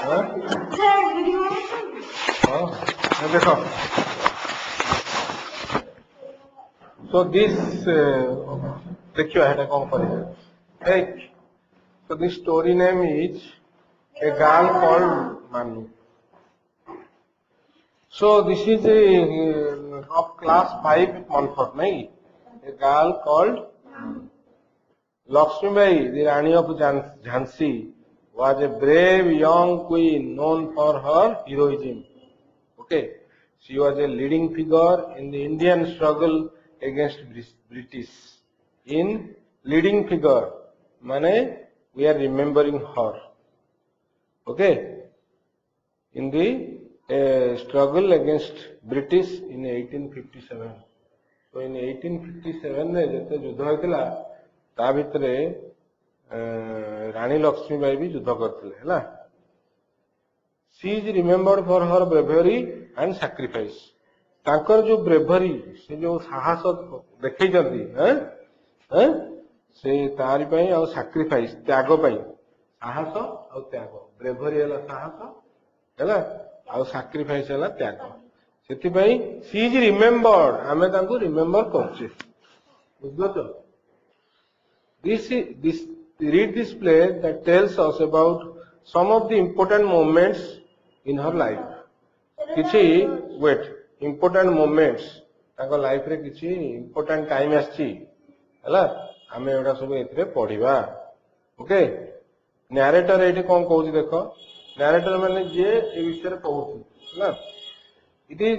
हाँ? ये देखो so this देखियो है कौन करे एक so this story name is a girl called Manu. So this is of class 5 Montfort, nahi? A girl called Lakshmi Bai, the Rani of Jhansi, was a brave young queen known for her heroism. Okay, she was a leading figure in the Indian struggle against British. In leading figure, mane we are remembering her. Okay, in the struggle against British in 1857. So in 1857 रे जते युद्ध होइतिला ता भितरे रानी लक्ष्मी बाई भी युद्ध करथिले हैला. She is remembered for her bravery and sacrifice. तांकर जो ब्रेवरी से जो साहस देखै जंती हैं हैं से तारि पई और सैक्रिफाइस त्याग पई साहस और त्याग ब्रेवरी हला साहस हैला और सैक्रिफाइस हला त्याग सेति पई शी इज रिमेंबर्ड हमें तांको रिमेंबर करछे बुझलो तो this read this play that tells us about some of the important moments in her life. किछि wait important moments ताको लाइफ रे किछि important time आछि हला हमें एडा सब एतरे पढिबा. ओके नैरेटर एठी कोन कहूची देखो नैरेटर माने जे ए विषय रे कहूची हला. It is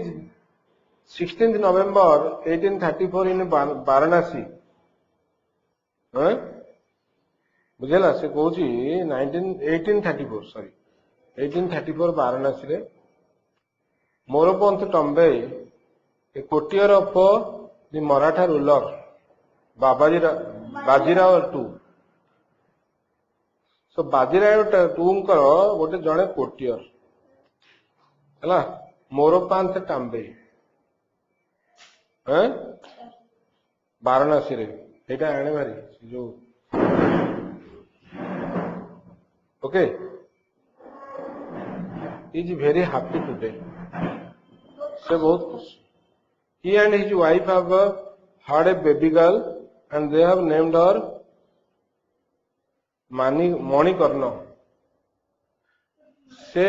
16th November 1834 in Varanasi. हाँ बुझेला से कहूची 1834 सॉरी 1834 वाराणसी रे Moropant टम्बे a courtier of the Maratha ruler Bajirao II. So Bajirao II कर गोटे जड़े कोर्टियर है मोरपंथ टम्बे वाराणसी रे एटा आने भारी जो okay is very happy today से बहुत खुश. He and his wife have had a baby girl and they have named her Manikarna. से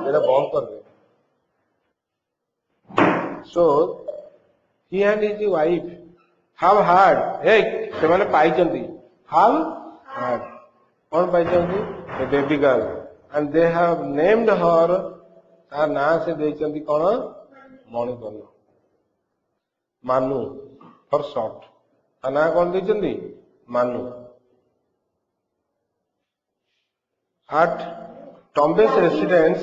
मेरा बॉम्ब कर दे. So he and his wife have had से माने पाई चंदी have had कौन पाई चंदी a baby girl and they have named her तार ना से दे चंदी कौन मणिकर्णा मानू फॉर शॉर्ट तार ना कौन दे चंदी मानू. at Tombe's residence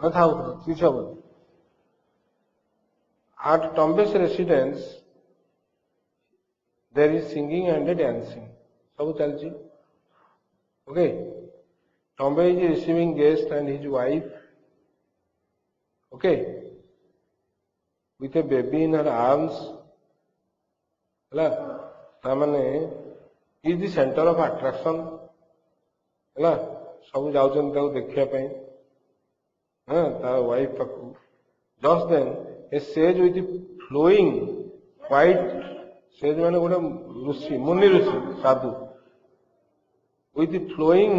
न था किसी अब at Tombe's residence there is singing and dancing सब चलची. Okay, Tombe is receiving guest and his wife. Okay, with a baby in her arms. हला तामने is the center of attraction. हला सब जाउचन ताऊ देखिया पई हां ता wife Paku. Just then a sage with flowing white sage माने गोटे ऋषि मुनि ऋषि साधु with the flowing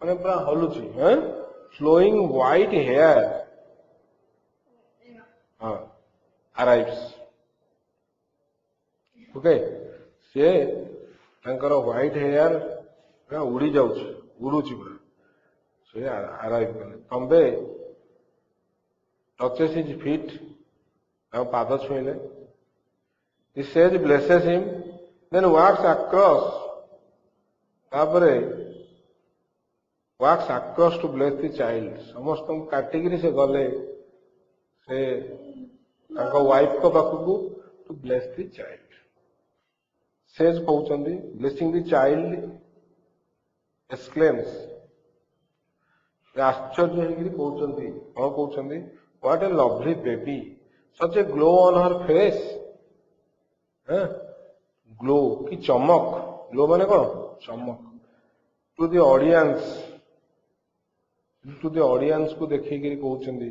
माने पूरा हलुची हैं flowing white hair हाँ arrives. ओके से तांकर व्हाइट हेयर पूरा उड़ी जाउची उडुची पूरा से अराइव कले. तंबे touches his feet और पाद छुईले. The sage blesses him then walks across तापरे walks across to bless the child. समस्त कैटेगरी से गले से तांको वाइफ को पाखु to bless the child. Sage कहउचंदी blessing the child exclaims आश्चर्य हेगिरी कहउचंदी कौन कहउचंदी what a lovely baby such a glow on her face. Glow की चमक ग्लो माने कौन चमक टू द ऑडियंस को देखिए कहते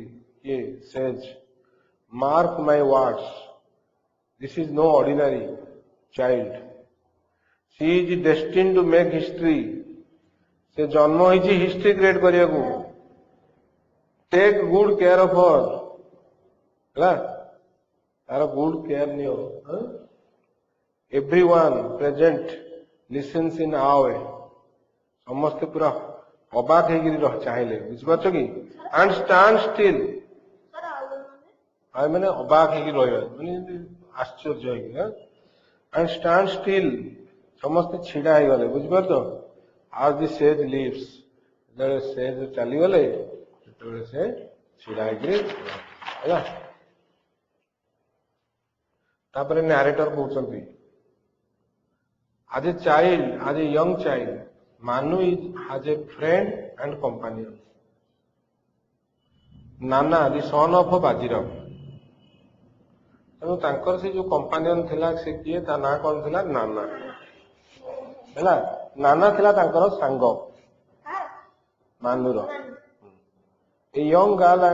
ये says mark my words this is no ordinary child she is destined to make history से जन्म होइछि हिस्ट्री क्रिएट करिया को take good care of her हला तार गुड केयर नियो everyone present listens in awe समस्त पूरा अबाक है चाहिए बुझिपार कि एंड स्टैंड स्टिल आई मैंने अबाक है आश्चर्य एंड स्टैंड स्टिल समस्त छिड़ा हो गले बुझिपार तो आज दी सेज लिव्स जो सेज चली गले से छिड़ा है तापर नैरेटर कहते as a child, as a young child, Manu is as a friend and companion. Nana, the son of Bajirao. तेणु तांकर से जो कंपानियन थिला से किए ता ना कौन थिला नाना हैला नाना थिला तांकर सांग मानुर a young girl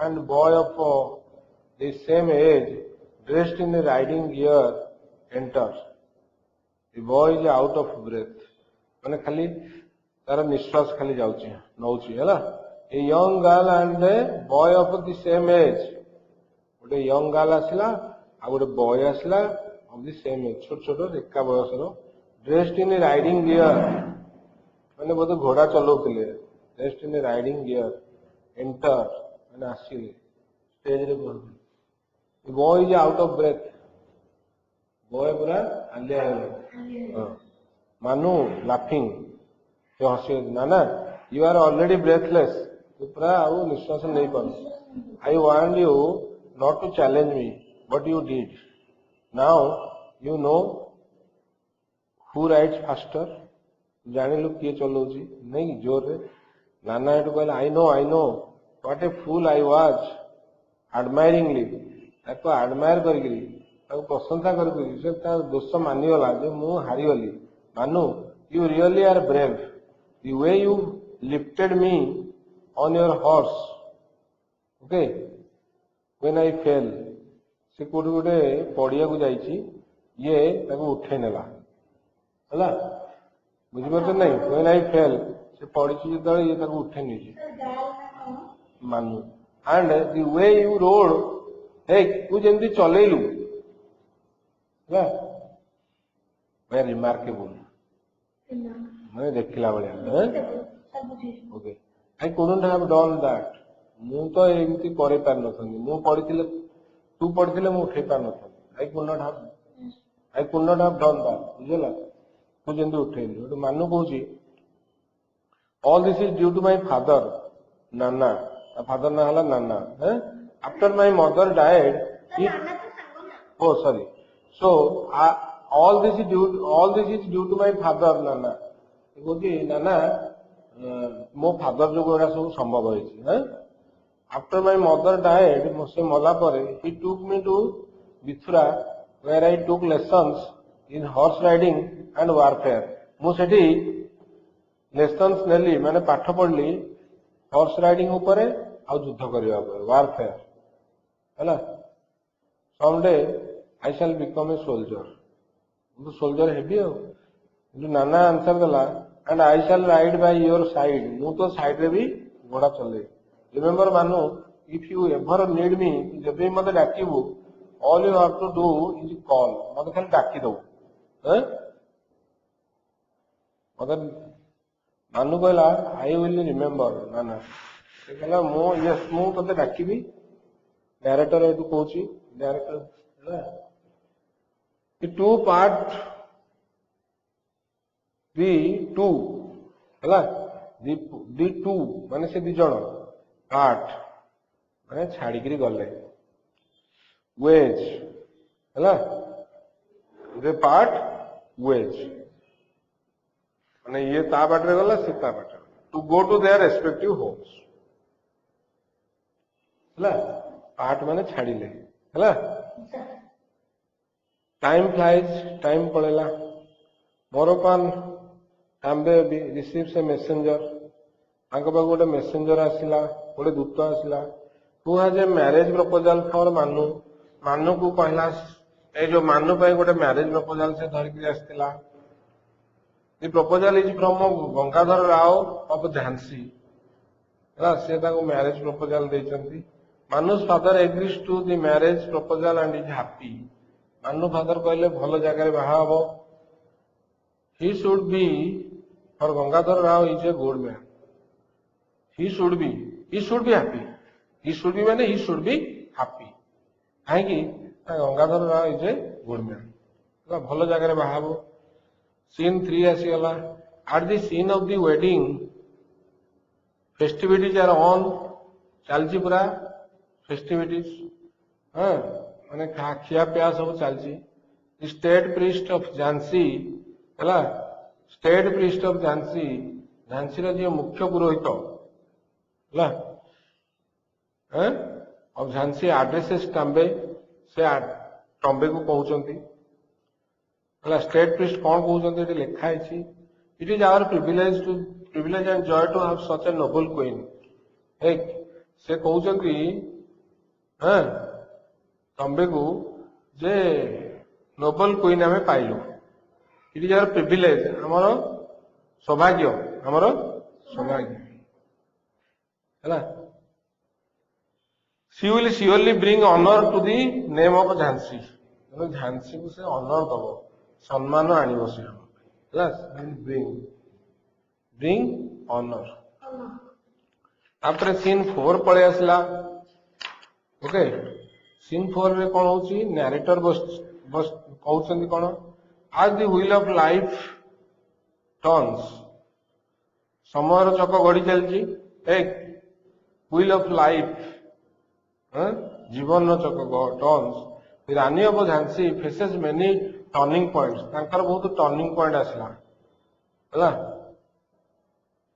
and boy of the same age dressed in a riding gear enters. The boy is out of breath माने खाली तार निश्वास खाली जाउची नउची हैला a young girl and a boy of the same age गोटे young girl आसला आ गोटे बॉय आसला ऑफ द सेम एज छोट छोट एका बयसर ड्रेस्ड इन राइडिंग गियर माने बोधे घोड़ा चलाउथिले dressed in riding gear enter माने आसीले स्टेज रे बोल boy is out of breath boy पूरा आलिया हां मानू लाफिंग तो हसी नाना यू आर ऑलरेडी ब्रेथलेस तू पूरा आउ निश्वास नहीं पार I want you not to challenge me what you did now you know who rides faster जाने लो किए चलाउची नहीं जोर रे नाना एटु कहले I know what a fool I was admiringly ताको एडमायर करगिरी ताको प्रशंसा करगिरी से ता दोष मानि गला जे मु हारि गली मानु you really are brave the way you lifted me on your horse okay when I fell से कोठी गोटे पड़िया को जाइछि ये ताको उठे नेला हला बुझि परछ नहीं when I fell से पड़िछि जतले ये ताको उठे नेछि मानु and the way you rode हे तू जेंति चलेलु हला very remarkable मैं देखिला Ballia okay I couldn't have done that मु तो एमती करे पार नथनी मु पढिथिले तू पढिथिले मु उठे पार नथनी I could not have done that बुझला तू जेंती उठेली तो मानु कहूची all this is due to my father नाना फादर ना हला नाना after my mother died oh sorry so all this is due to my father नाना कहूची नाना मो फादर जो गोरा सब संभव होइछि हैं After my mother died, से मला परे he took me to Bithura where I took lessons in horse riding and warfare. मु सेठी lessons नेली माने पाठ पढ़ली horse riding ऊपर आ युद्ध करिया ऊपर warfare हैला someday I shall become a soldier. मु soldier हेबी हो जो नाना आंसर देला and I shall ride by your side. मु तो साइड रे भी घोड़ा चले Remember Manu, if you ever need me, जब भी मते डाकिबो all you have to do is call. मते खाली डाकी दो हैं मते मानु कहला I will remember नाना से कहला मो यस मु तते डाकीबी डायरेक्टर एतु कहूची डायरेक्टर हैला कि टू पार्ट the two हैला the two माने से दी जण पार्ट माने छाड़ी करी गले वेज हैला दे पार्ट वेज माने ये ता बाटरे गला से ता बाटरे to go to their respective homes हैला पार्ट माने छाड़ीले हैला टाइम फ्लाइज टाइम पळेला मोरपान Tambe receives a messenger. ତାଙ୍କ ପାଖକୁ ଗୋଟେ ମେସେଞ୍ଜର ଆସିଲା, ଗୋଟେ ଦୂତ ଆସିଲା, who has a marriage proposal for Manu. ମାନଙ୍କୁ କହିଲା, ଏଇ ଯୋଉ ମାନୁ ପାଇଁ ଗୋଟେ ମ୍ୟାରେଜ ପ୍ରପୋଜାଲ ସେ ଧରିକି ଆସିଥିଲା. The proposal is from Gangadhar Rao of Jhansi. ହେଲା, ସେ ତାକୁ ମ୍ୟାରେଜ ପ୍ରପୋଜାଲ ଦେଇଛନ୍ତି. Manu's father agrees to the marriage proposal and is happy. ମାନୁ ଫାଦର କହିଲେ ଭଲ ଜାଗାରେ ବାହା ହବ. He should be, for Gangadhar Rao is a good man. He should be happy. He should be ମାନେ he should be happy. କାହିଁକି Gangadhar Rao is a good man. ଭଲ ଜାଗାରେ ବାହା ହବ. Scene 3 ଆସିଗଲା. At the scene of the wedding, festivities are on. ଚାଲିଛି ପୁରା festivities. ମାନେ ଖିଆ ପିଆ ସବୁ ଚାଲିଛି. The state priest of Jhansi, ହେଲା, state priest of Jhansi, ଝାନ୍ସୀର ଯିଏ ମୁଖ୍ୟ ପୁରୋହିତ ହେଲା, of Jhansi addresses Tambe, ସେ ଟମ୍ବେକୁ କହୁଛନ୍ତି. ହେଲା, ଷ୍ଟେଟ୍ ପ୍ରିଷ୍ଟ କଣ କହୁଛନ୍ତି ଏଠି ଲେଖା ହେଇଛି. It is our privilege and joy to have such a noble queen. ସେ କହୁଛନ୍ତି ଟମ୍ବେକୁ ଯେ ନୋବେଲ କୁଇନ୍ ଆମେ ପାଇଲୁ. It is our privilege, ଆମର ସୌଭାଗ୍ୟ, ଆମର ସୌଭାଗ୍ୟ ହେଲା. She will surely bring honor to the name of Jhansi. ଝାନ୍ସୀକୁ ସେ honor ଦବ, ସମ୍ମାନ ଆଣିବ ସେ ହେଲା. bring honor. ତାପରେ ସିନ୍ 4 ପଳେଇ ଆସିଲା. ଓକେ, ସିନ୍ 4 ରେ କଣ ହଉଛି, ନ୍ୟାରେଟର କହୁଛନ୍ତି କଣ, as the wheel of life turns, ସମୟର ଚକ ଗଡି ଚାଲିଛି. wheel of life, ଜୀବନର ଚକ turns. The Rani of Jhansi faces many turning points. ତାଙ୍କର ବହୁତ ଟର୍ଣ୍ଣିଂ ପଏଣ୍ଟ ଆସିଲା ହେଲା.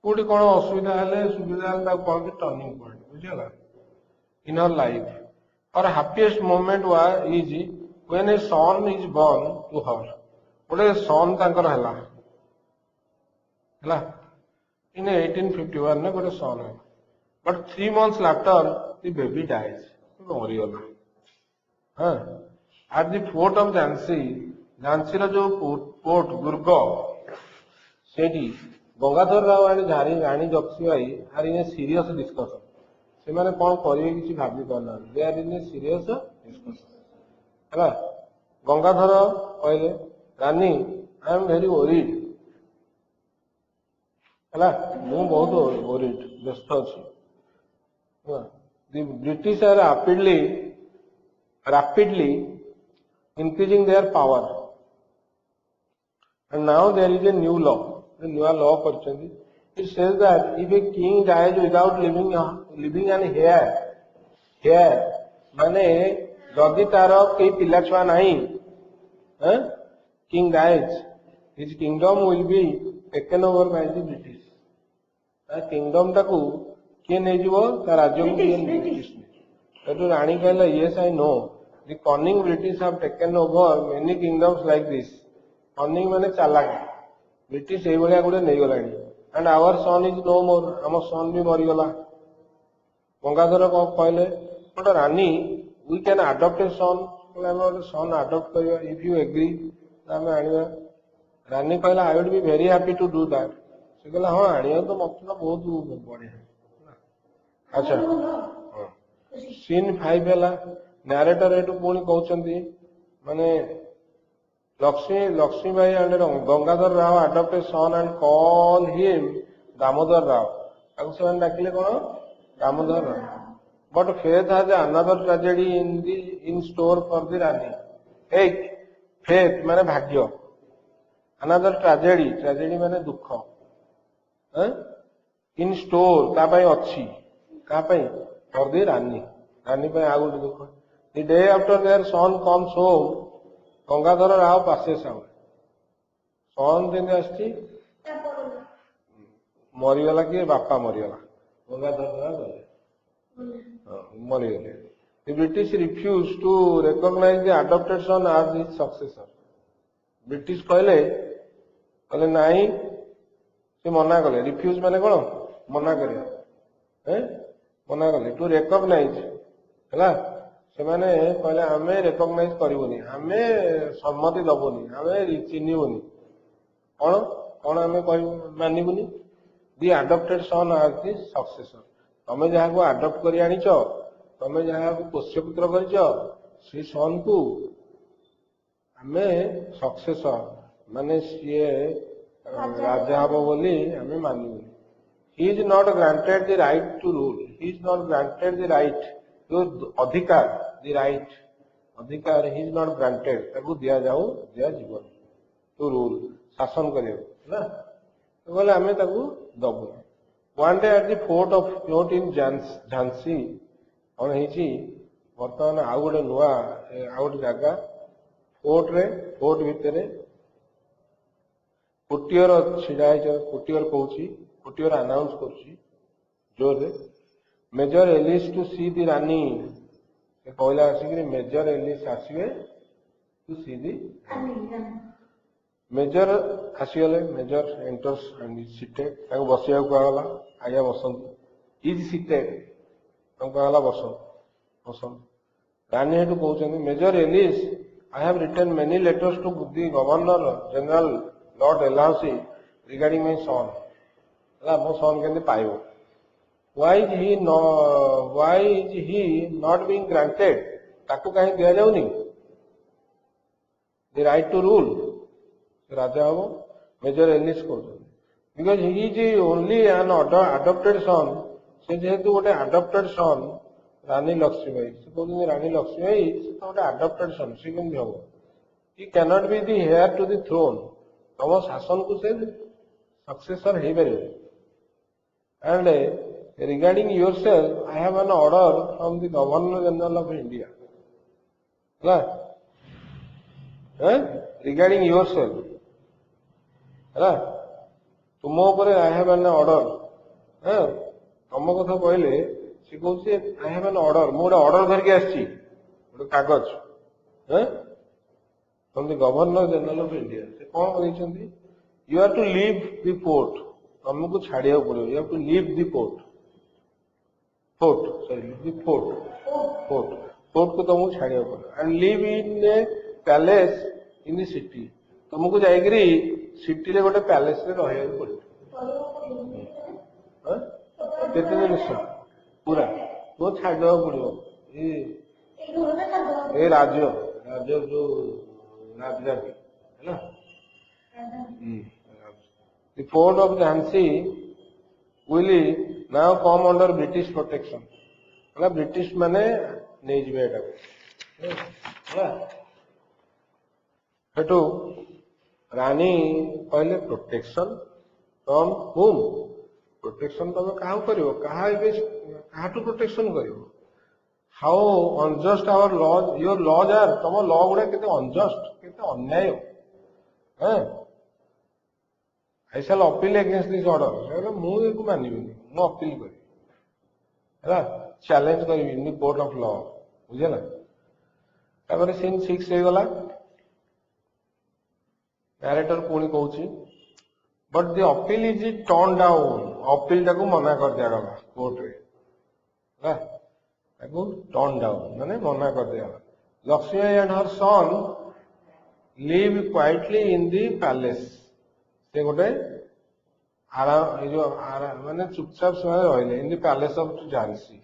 କୋଉଠି କଣ ଅସୁବିଧା ହେଲେ ସୁବିଧା ହେଲେ ତାକୁ କହନ୍ତି ଟର୍ଣ୍ଣିଂ ପଏଣ୍ଟ, ବୁଝିଗଲା. in her life, her happiest moment is when a son is born to her. ଗୋଟେ ସନ୍ ତାଙ୍କର ହେଲା ହେଲା in 1851 ନା ଗୋଟେ ସନ୍ ହେଲା. but 3 months later the baby dies. ମରିଗଲା. at the fort of Jhansi, ଝାନ୍ସୀର ଯୋଉ ପୋର୍ଟ ଦୁର୍ଗ, ସେଇଠି ଗଙ୍ଗାଧର ରାଓ ଆଣି ରାଣୀ ଯକ୍ସିବାଇ ଆର୍ ଇନ୍ ଏ ସିରିୟସ୍ ଡିସ୍କସନ. ସେମାନେ କଣ କରିବେ କିଛି ଭାବି ପାରୁନାହାନ୍ତି. ଦେ ଆର୍ ଇନ୍ ଏ ସିରିୟସ୍ ଡିସ୍କସନ ହେଲା. ଗଙ୍ଗାଧର କହିଲେ, ରାନୀ, ଆଇ ଏମ୍ ଭେରି ଓରିଡ୍ ହେଲା, ମୁଁ ବହୁତ ଓରିଡ୍, ବ୍ୟସ୍ତ ଅଛି. The British are rapidly increasing their power, and now there is a new law. ନୂଆ ଲ କରିଛନ୍ତି. It says that if a king dies without leaving an heir, ମାନେ ଯଦି ତାର କେହି ପିଲା ଛୁଆ ନାହିଁ, king dies, his kingdom will be taken over by the British. Kingdom ଟାକୁ କିଏ ନେଇଯିବ, ତା ରାଜ୍ୟକୁ କିଏ ବ୍ରିଟିଶ. ସେଠୁ ରାଣୀ କହିଲା, yes I know, the cunning British have taken over many kingdoms like this. cunning ମାନେ ଚାଲାକ, ବ୍ରିଟିଶ ଏଇଭଳିଆ ଗୋଟେ ନେଇଗଲାଣି. and our son is no more, ଆମ ସନ୍ ବି ମରିଗଲା. ଗଙ୍ଗାଧର କଣ କହିଲେ, ଗୋଟେ ରାନୀ, we can adopt a son, ଆମେ ଗୋଟେ ସନ୍ ଆଡପ୍ଟ କରିବା, if you agree, ଆମେ ଆଣିବା. ରାନୀ କହିଲା, I would be very happy to do that. ସେ କହିଲା, ହଁ ଆଣିବା ତ, ମତେ ତ ବହୁତ ବଢିଆ. ଆଚ୍ଛା, ସିନ୍ 5 ହେଲା. ନ୍ୟାରେଟର ଏଠୁ ପୁଣି କହୁଛନ୍ତି, ମାନେ Lakshmibai and Gangadhar Rao adopt a son and call him Damodar Rao. ତାକୁ ସେମାନେ ଡାକିଲେ କଣ, Damodar Rao. but faith has another tragedy in store for the Rani. faith ମାନେ ଭାଗ୍ୟ, another tragedy ମାନେ ଦୁଃଖ, in store ତା ପାଇଁ ଅଛି. କାହା ପାଇଁ, for the Rani, ରାନୀ ପାଇଁ ଆଉ ଗୋଟେ ଦୁଃଖ. the day after their son comes home, Gangadhar Rao passes away. ସନ୍ ଯେମିତି ଆସିଛି, ମରିଗଲା, କିଏ, ବାପା ମରିଗଲା, ଗଙ୍ଗାଧର ରାଓ ମରିଗଲେ. The British refused to recognize the adopted son as his successor. British କହିଲେ ନାଇଁ, से मना कले रिफ्यूज माने कौन मना करे मना कले टू रेकग्नाइज है से माने कहले आमे रेकग्नाइज करबुनी आमे सम्मति दबुनी आमे चिन्हबुनी कौन कौन आमे मानबुनी दि आडप्टेड सन आर दि सक्सेसर तमें जहाँ को आडप्ट कर आनीच तमें जहाँ को पोष्यपुत्र कर से सन को आमे सक्सेसर माने सीए राजा हम बोली आमे मानबुनी he is not granted the right to rule he is not granted the right जो अधिकार the right अधिकार he is not granted ताकू दिया जाऊ दिया जीवन to rule शासन करियो ना तो बोले आमे ताकू दबु one day at the fort in Jhansi on हिची वर्तमान आउ गोटे नुआ आउ गोटे जगह फोर्ट भितरे कुटियर छिड़ा कुटियर कहूँ कुटियर अनाउंस करुच्ची जोर रे Major Ellis to see the Rani कहला आसिक मेजर एलिस आसवे टू सी दी मेजर आसीगले मेजर एंटर्स एंड सीटेड बसिया कहला आज्ञा बसंत इज सीटेड कहला बसंत रानी हेतु कहते Major Ellis I have written many letters to the Governor General Lord Dalhousie regarding my son मो सन के पाइब why is he not being granted ताकू कहीं दिया जाऊनी the right to rule राजा हम मेजर एलिस को because he is only an adopted son से जेहेतु गोटे adopted son रानी लक्ष्मीबाई से कहते रानी लक्ष्मीबाई से तो गोटे adopted son से केमती हम he cannot be the heir to the throne तम शासन को से सक्सेसर हो पारे and regarding yourself I have an order from the Governor General of India regarding yourself तुम ऊपर I have an order तुम कथा कहले सी कहूँ I have an order मुझे ऑर्डर करके आसी गोटे कागज from the Governor General of India से कौन कहते you have to leave the fort तुमको छाड़िया पड़ो you have to leave the fort को तुमको छाड़िया पड़ो and live in a palace in the city तुमको जाइकरी सिटी रे गोटे पैलेस रे रहिया पड़ो केते दिन पूरा तो छाड़िया पड़ो ए राज्य जो राजा है ना The fort of Jhansi will now come under British protection. मतलब ब्रिटिश माने नहीं जीवे हेटू रानी पहले प्रोटेक्शन फ्रॉम whom प्रोटेक्शन तुम क्या करियो कहा टू प्रोटेक्शन करियो how unjust our laws your laws are तुम लॉ गुड़ा केते अनजस्ट केते अन्याय हैं I shall appeal against this order मुझे मानवी मु अपील करी चैलेंज करी in the court of law बुझेला तापर सीन 6 हे गला नैरेटर पुणी कहूची but the appeal is turn down appeal टाको मना कर दिया गला कोर्ट रे ताको टर्न डाउन माने मना कर दिया Lakshmi and her son live quietly in the palace से गोटे आराम जो माने चुपचाप से रहिले in the palace of Jhansi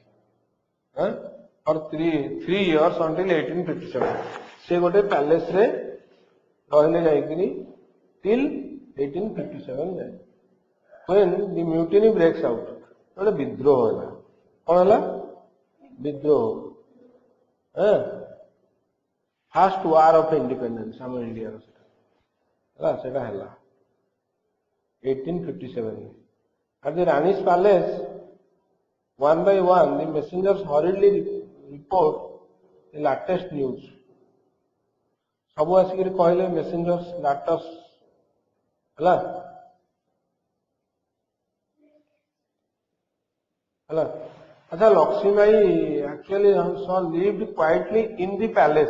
for 3 years until 1857 से गोटे पैलेस रे रहिले जाइकरी टिल 1857 जाए when the mutiny breaks out गोटे विद्रोह होला कौन होला विद्रोह फर्स्ट वार ऑफ इंडिपेंडेंस हम इंडिया रो सेटा हला 1857 at the Rani's palace one by one the messengers hurriedly report the latest news सब आसिक कहले messengers latest हला अच्छा लक्ष्मी भाई एक्चुअली हम सॉ lived quietly in the palace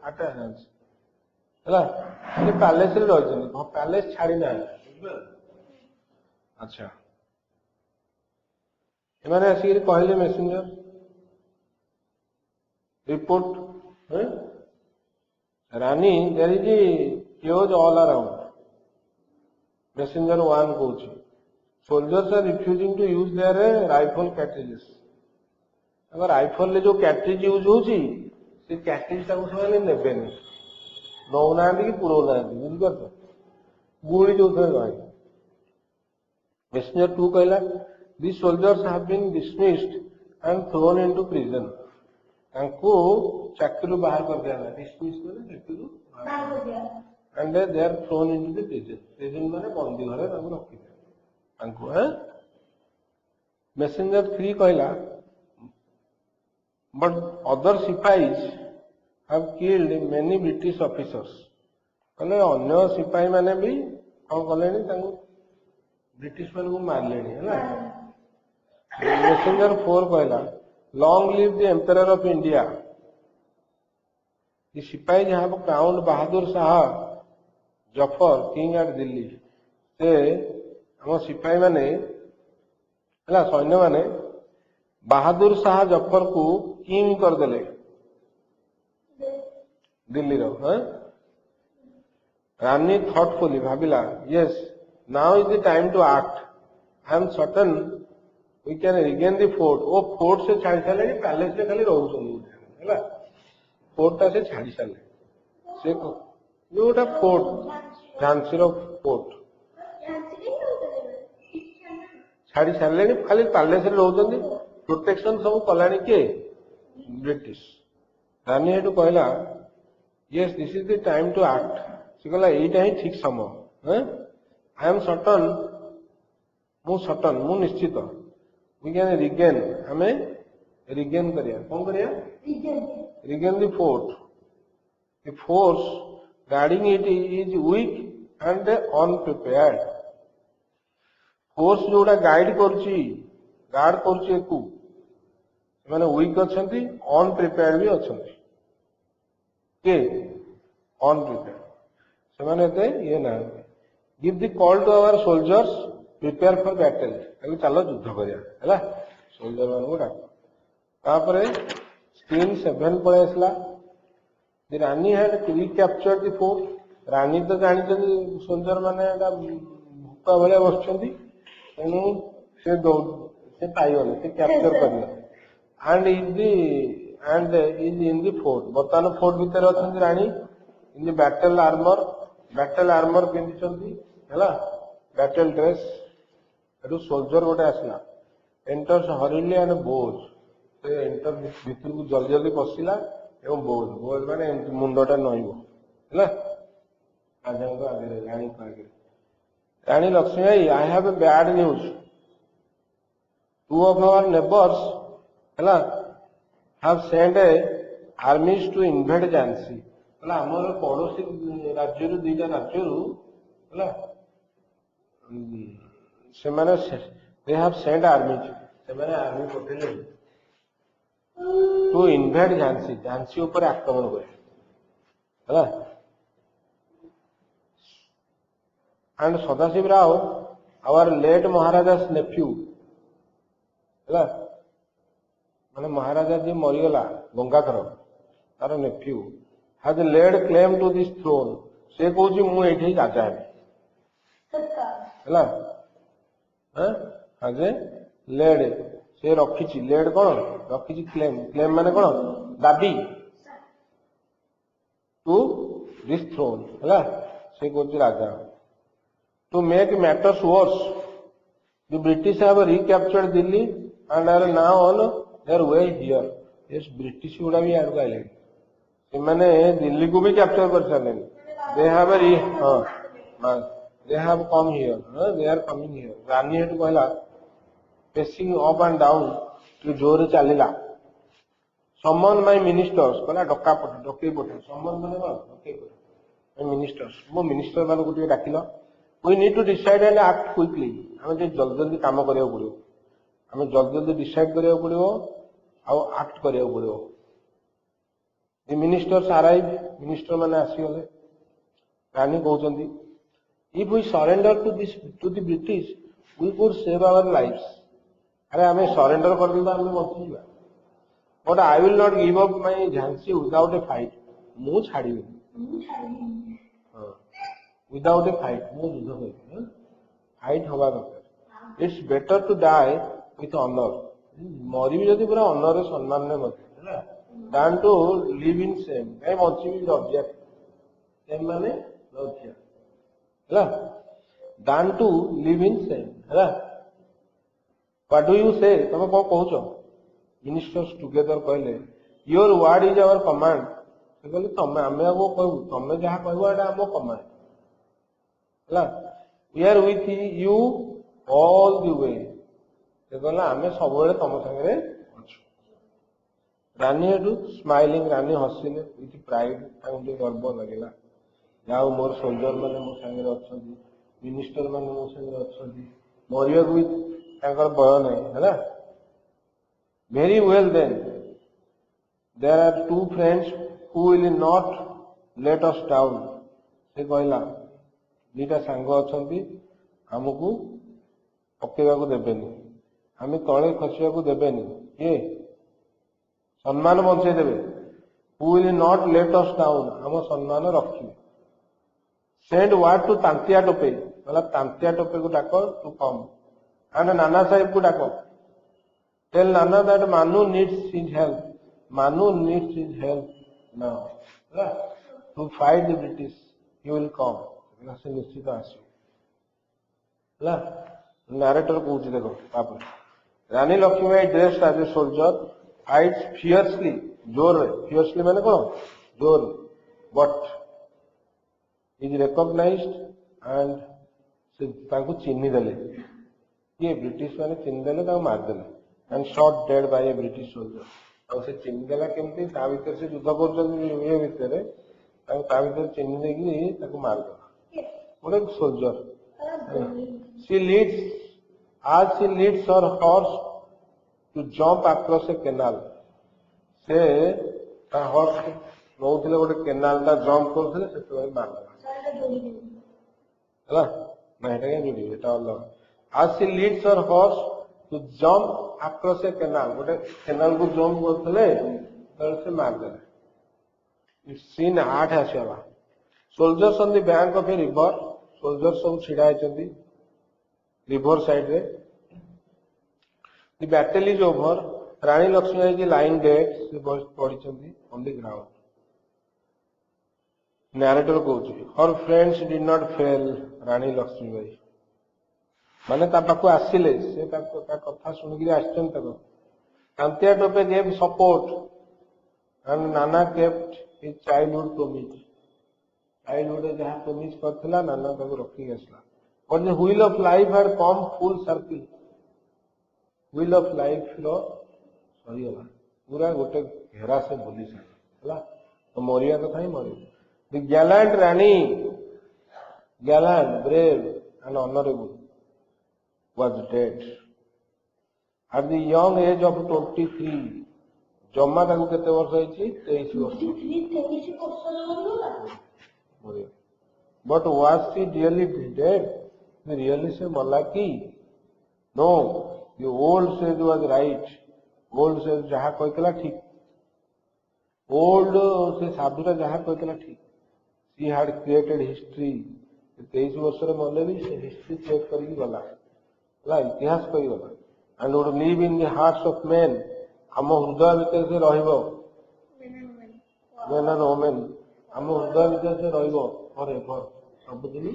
एट हैंड्स हला पैलेस रे रहिछन पैलेस छाड़ी ना अच्छा एमाने आसिक कहले messenger report rani there is chaos all around. Messenger 1 कौची soldiers are refusing to use their rifle cartridges. अगर राइफल ले जो कैट्रिज यूज होची से कैट्रिज टाको ସେମାନେ ନେବେନି ନଉନାହାନ୍ତି କି ପୁରଉନାହାନ୍ତି ବୁଝିପାରୁଛ ଗୁଳି ଯୋଉଥିରେ ରହେ Messenger 2 କହିଲା these soldiers have been dismissed and thrown into prison. ତାଙ୍କୁ ଚାକିରିରୁ ବାହାର କରିଦିଆଗଲା dismiss ମାନେ ଚାକିରିରୁ ବାହାର କରିଦିଆଗଲା and they are thrown into the prison. prison ମାନେ ବନ୍ଦୀ ଘରେ ତାଙ୍କୁ ରଖିଦିଆ ତାଙ୍କୁ Messenger 3 କହିଲା but other sipais have killed many British officers. कहले अन्य सिपाही माने भी कौन कलेनी तांको ब्रिटिश मान को मारलेनी है ना Messenger 4 कहला long live the emperor of India. ये सिपाही जहां पर crown Bahadur Shah Zafar king at Delhi से हम सिपाही माने हला सैन्य माने बहादुर शाह जफर को किंग कर देले दिल्ली रो रानी थॉटफुली भाबिला yes now is the time to act I am certain we can regain the fort ओ फोर्ट से छाड़ी साले पैलेस में खाली रहउछन हला फोर्ट ता से छाड़ी साले से जोटा फोर्ट झांसी रो फोर्ट छाड़ी साले खाली पैलेस रे रहउछन प्रोटेक्शन सब कलानी के ब्रिटिश रानी हेटू कहला yes this is the time to act से कहला एटा ही ठीक समय आई एम सर्टन मु निश्चित वी कैन रिगेन हमें रिगेन करिया कौन करिया regain the fort the force guarding it is weak and unprepared force जोड़ा गाइड करची गार्ड करची एकू माने वीक अछंती अनप्रिपेयर्ड भी अछंती के अनप्रिपेयर्ड से माने ते ये ना give the call to our soldiers prepare for battle कहले चलो युद्ध करिया हैला सोल्जर मान को डाक तापरे स्क्रीन 7 पळे आसला the Rani had recaptured the fort रानी तो जानि सोल्जर माने एटा भूका भले बसछंती एनु से पाइगले से कैप्चर करले and is in the fort बर्तमान फोर्ट भीतर अछंती रानी इन द बैटल आर्मर पिंदिछंती हैला बैटल ड्रेस एटू सोल्जर गोटे आसला एंटर्स हरिली एंड बोज से एंटर भीतर को जल्दी जल्दी पसिला एवं बोज माने मुंडटा नइबो हैला राजा को आगे रानी को आगे Rani Lakshmi I I have a bad news two of our neighbours हैला have sent a armies to invade Jhansi हैला हमर पड़ोसी राज्य रु दुईटा राज्य रु हैला से माने they have sent armies से माने आर्मी पठेले to invade Jhansi ऊपर आक्रमण करे हैला and Sadashiv Rao our late Maharaja's nephew हैला माने महाराजा जी मरिगला गंगाधर तार nephew has laid claim to this throne से कहूची मु एठी राजा है हैला हैज लेड से रखिची लेड कोन रखिची क्लेम माने कोन दाबी टू दिस थ्रोन हैला से कहूची राजा to make matters worse the British have recaptured Delhi and are now on their way here yes British गुड़ा भी आड़ गए से माने दिल्ली को भी कैप्चर कर सारे they have come here they are coming here रानी हेटू कहला पेसिंग अप एंड डाउन टू जोर चलीला समन माय मिनिस्टर्स कहला डके पठे समन माने डके पठे मिनिस्टर्स मो मिनिस्टर मान को टिके डाकिलो we need to decide and act quickly हमें जे जल्दी जल्दी काम करियो पड़ियो हमें जल्दी जल्दी डिसाइड करियो पड़ियो आउ एक्ट करियो पड़ियो द मिनिस्टर्स अराइव मिनिस्टर माने आसी गले रानी कहउचंदी if we surrender to the British we could save our lives. अरे हमें सरेंडर कर देता हमें बची जावा. But I will not give up my Jhansi without a fight. मु छाड़िबेनी. Without a fight. मु युद्ध करिबेनी. फाइट हवा दरकार. It's better to die with honor. मरिबी जदि पूरा honor सम्मान ने मत हैला. Than to live in shame. ए बचिबी लज्जा. shame माने लज्जा. हैला. Than to live in shame. हैला. What do you say? तमे को कहउछो? Ministers together कहले your word is our command. से कहले तमे आमे को कहू तमे जहा कहबो एटा हमो कमांड. हैला. We are with you all the way. से कहला आमे सब बेले तम संगे अछु. रानी हेडू स्माइलिंग रानी हसिले विथ प्राइड तांगे गर्व लागेला. जाओ मोर सोल्जर माने मो संगे अछंती. मिनिस्टर माने मो संगे अछंती. मरिया को तांकर भय नै हैला. Very well then, there are two friends who will not let us down. से कहला दीटा सांग अछंती हमकु पकेवा को देबेनी. हमें तळे खसिया को देबेनी. ये सम्मान बंचे देबे. Who will not let us down. हम सम्मान रखिबे. Send word to Tantia Tope. कहला तांतिया टोपे को डाको to come. and Nana Saheb को डाको. Tell Nana that Manu needs his help. Manu needs his help now. To fight the British, he will come. से निश्चित आसो. Narrator पूछ देखो आप. रानी Lakshmibai dressed as a soldier fights fiercely. जोर fiercely मैंने कौन? जोर. But is recognized and से तांको चिन्ही दले. ये ब्रिटिश मैंने चिन्ह दले तांको मार दले. And shot dead by a British soldier. और से चिन्ह देला केमती ता भीतर से युद्ध करछन ये भीतर ताको ता भीतर चिन्ह देगी ताको मार दला. ओडे soldier. She leads her horse to jump across a canal. से ता हॉर्स नौथिले गोटे कैनाल ता जंप करथिले सेते मार दला. हला ना हेटा के जोडी एटा अलग. As she leads her horse to jump across a canal. गोटे कैनाल को जंप करथिले तळ से मार देले. It's seen 8 आसेला. Soldiers on the bank of a river. Soldiers सब छिड़ा आइचंदी river side रे. The battle is over. Rani Lakshmibai ji lying dead से पड़िचंदी on the ground. Narrator कहउची her friends did not fail रानी लक्ष्मीबाई. माने ता पाखु आसिले से ता कथा सुनिगिरी आछन तको. कांतिया Tope gave support and Nana kept his childhood promise. childhood जहा promise करथिला नाना ताको रखी गेसला. But the wheel of life had come full circle. wheel of life रो सही होला पूरा गोटे घेरा से बुली से हला तो मोरिया कथा ही मरि. The gallant Rani, gallant, brave and honorable was dead at the young age of 23. जम्मा ताको केते वर्ष होईची 23 वर्ष. 23 वर्ष. But was she really dead? Really से मला की? No, the old sage was right. Old sage जहा कहतला ठीक. Old से साधुरा जहा कहतला ठीक. She had created history. 23 वर्ष रे मले भी से हिस्ट्री चेक करके गला. ला इतिहास कहि गला. And would live in the hearts of men. हम हृदय भीतर से रहिबो. men and women. हम हृदय भीतर से रहिबो forever. सब दिन